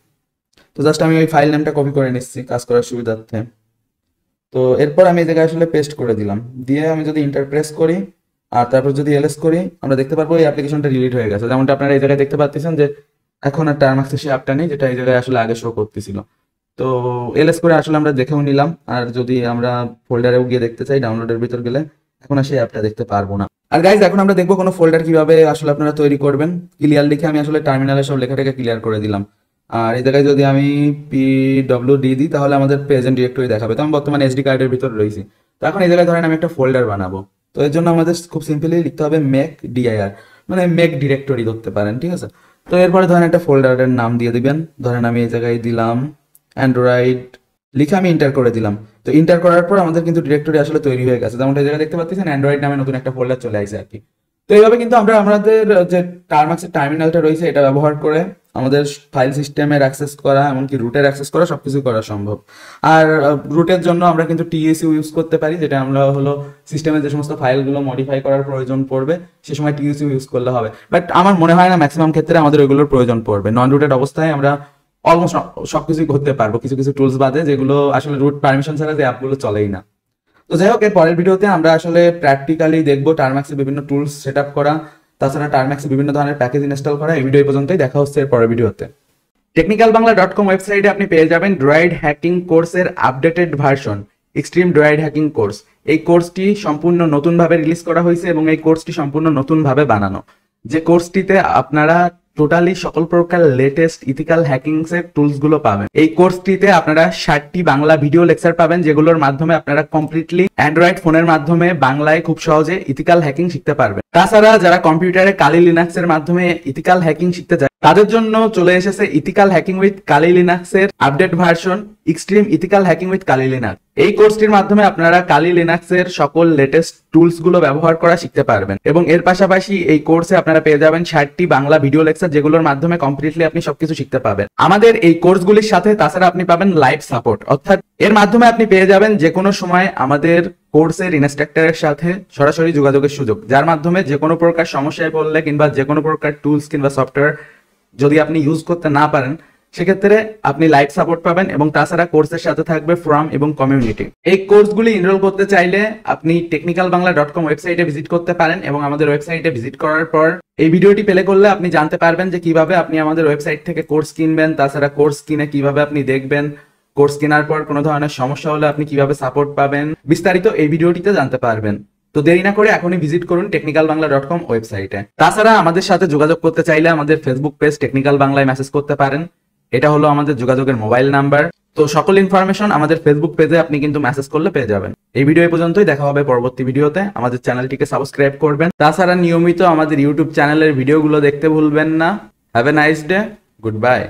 তো জাস্ট আমি ওই ফাইল নেমটা কপি করে নিচ্ছি কাজ করার সুবিধার্থে। তো এরপর আমি এই জায়গায় আসলে পেস্ট করে দিলাম, দিয়ে আমি যদি ইন্টার প্রেস করি আর তারপর যদি এলএস করি আমরা দেখতে পারবো এই অ্যাপ্লিকেশনটা ডিলিট হয়ে গেছে। যেমনটা আপনারা এই জায়গায় দেখতে পাচ্ছেন যে এখন আর টারমাক্সের সেই অ্যাপটা নেই যেটা এই জায়গায় আসলে আগে শো করতেছিল। তো এলএস করে আসলে আমরা দেখেও নিলাম, আর যদি আমরা ফোল্ডারেও গিয়ে দেখতে চাই ডাউনলোডের ভিতর গেলে এখন আর সেই অ্যাপটা দেখতে পারবো না। আর গাইজ এখন আমরা দেখবো কোনো ফোল্ডার কিভাবে আসলে আপনারা তৈরি করবেন। ক্লিয়ার লিখে আমি আসলে টার্মিনালে সব লেখাটাকে ক্লিয়ার করে দিলাম। আর এই জায়গায় যদি আমি পিডব্লিউডি দিই তাহলে আমাদের প্রেজেন্ট ডিরেক্টরি দেখাবে। তো আমি বর্তমানে এসডি কার্ডের ভিতর রয়েছি। তো এখন এই জায়গায় ধরেন আমি একটা ফোল্ডার বানাবো, তো এর জন্য আমাদের খুব সিম্পলি লিখতে হবে মেক ডিআইআর, মানে মেক ডিরেক্টরি ধরতে পারেন, ঠিক আছে। তো এরপরে ধরেন একটা ফোল্ডারের নাম দিয়ে দিবেন, ধরেন আমি এই জায়গায় দিলাম অ্যান্ড্রয়েড, লিখে আমি ইন্টার করে দিলাম। তো ইন্টার করার পর আমাদের কিন্তু ডিরেক্টরি আসলে তৈরি হয়ে গেছে, যেমন এই জায়গায় দেখতে পাচ্ছেন অ্যান্ড্রয়েড নামে নতুন একটা ফোল্ডার চলে আসছে আর কি। তো এইভাবে কিন্তু আমরা আমাদের যে টারমাক্সের টার্মিনালটা রয়েছে এটা ব্যবহার করে আমাদের ফাইল সিস্টেমের অ্যাক্সেস করা, এমনকি রুটের অ্যাক্সেস করা, সবকিছু করা সম্ভব। আর রুটের জন্য আমরা কিন্তু টিএসইউ ইউজ করতে পারি, যেটা আমরা হলো সিস্টেমে যে সমস্ত ফাইলগুলো মডিফাই করার প্রয়োজন পড়বে সে সময় টিএসইউ ইউজ করলে হবে। বাট আমার মনে হয় না ম্যাক্সিমাম ক্ষেত্রে আমাদের ওইগুলোর প্রয়োজন পড়বে। নন রুটেড অবস্থায় আমরা অলমোস্ট সবকিছুই করতে পারবো, কিছু কিছু টুলস বাদে, যেগুলো আসলে রুট পারমিশন ছাড়া যে অ্যাপগুলো চলেই না। তো যাই হোক, এর পরের ভিডিওতে আমরা আসলে প্র্যাকটিক্যালি দেখবো টার্ম্যাক্সের বিভিন্ন টুলস সেট আপ করা, তাছাড়া টার্ম্যাক্সে বিভিন্ন ধরনের প্যাকেজ ইনস্টল করা। এই ভিডিও পর্যন্তই, দেখা হচ্ছে এর পরের ভিডিওতে। technicalbangla.com ওয়েবসাইটে আপনি পেয়ে যাবেন ড্রয়েড হ্যাকিং কোর্সের updated version, extreme droid hacking course. এই কোর্সটি সম্পূর্ণ নতুনভাবে রিলিজ করা হয়েছে এবং এই কোর্সটি সম্পূর্ণ নতুনভাবে বানানো, যে কোর্সটিতে আপনারা টোটালি সকল প্রকার লেটেস্ট ইথিক্যাল হ্যাকিংস এর টুলস গুলো পাবেন। এই কোর্সটিতে আপনারা 60টি বাংলা ভিডিও লেকচার পাবেন, যেগুলোর মাধ্যমে আপনারা কমপ্লিটলি অ্যান্ড্রয়েড ফোনের মাধ্যমে বাংলায় খুব সহজে ইথিক্যাল হ্যাকিং শিখতে পারবেন। তাছাড়া যারা কম্পিউটারে কালি লিনাক্স এর মাধ্যমে ইথিক্যাল হ্যাকিং শিখতে চায় তাদের জন্য চলে এসেছে ethical hacking with Kali Linux এর update version, extreme ethical hacking with Kali Linux. এই কোর্সটির মাধ্যমে আপনারা কালি লিনাক্স এর সকল লেটেস্ট টুলস গুলো ব্যবহার করা শিখতে পারবেন এবং এর পাশাপাশি এই কোর্সে আপনারা পেয়ে যাবেন 60টি বাংলা ভিডিও লেকচার, যেগুলোর মাধ্যমে কমপ্লিটলি আপনি সবকিছু শিখতে পাবেন। আমাদের এই কোর্সগুলির সাথে তাছাড়া আপনি পাবেন লাইভ সাপোর্ট, অর্থাৎ এর মাধ্যমে আপনি পেয়ে যাবেন যে কোনো সময় আমাদের কোর্সের ইনস্ট্রাক্টরের সাথে সরাসরি যোগাযোগের সুযোগ, যার মাধ্যমে যে কোনো প্রকার সমস্যায় পড়লে কিংবা যে কোনো প্রকার টুলস কিংবা সফটওয়্যার যদি আপনি ইউজ করতে না পারেন সেক্ষেত্রে আপনি লাইভ সাপোর্ট পাবেন এবং তাছাড়া কোর্সের সাথে থাকবে ফোরাম এবং কমিউনিটি। এই কোর্সগুলি এনরোল করতে চাইলে আপনি technicalbangla.com ওয়েবসাইটে ভিজিট করতে পারেন এবং আমাদের ওয়েবসাইটে ভিজিট করার পর এই ভিডিওটি প্লে করলে আপনি জানতে পারবেন যে কিভাবে আপনি আমাদের ওয়েবসাইট থেকে কোর্স কিনবেন, তাছাড়া কোর্স কিনে কিভাবে আপনি দেখবেন, কোর্স কেনার পর কোনো ধরনের সমস্যা হলে আপনি কিভাবে সাপোর্ট পাবেন, বিস্তারিত এই ভিডিওটিতে জানতে পারবেন। তো দেরি না করে এখনই ভিজিট করুন technicalbangla.com ওয়েবসাইটে। তাছাড়া আমাদের সাথে যোগাযোগ করতে চাইলে আমাদের ফেসবুক পেজ টেকনিক্যাল বাংলায় মেসেজ করতে পারেন, এটা হলো আমাদের যোগাযোগের মোবাইল নাম্বার। তো সকল ইনফরমেশন আমাদের ফেসবুক পেজে আপনি কিন্তু মেসেজ করলে পেয়ে যাবেন। এই ভিডিও পর্যন্তই, দেখা হবে পরবর্তী ভিডিওতে। আমাদের চ্যানেলটিকে সাবস্ক্রাইব করবেন, তাছাড়া নিয়মিত আমাদের ইউটিউব চ্যানেলের ভিডিওগুলো দেখতে ভুলবেন না। Have a nice day, good bye.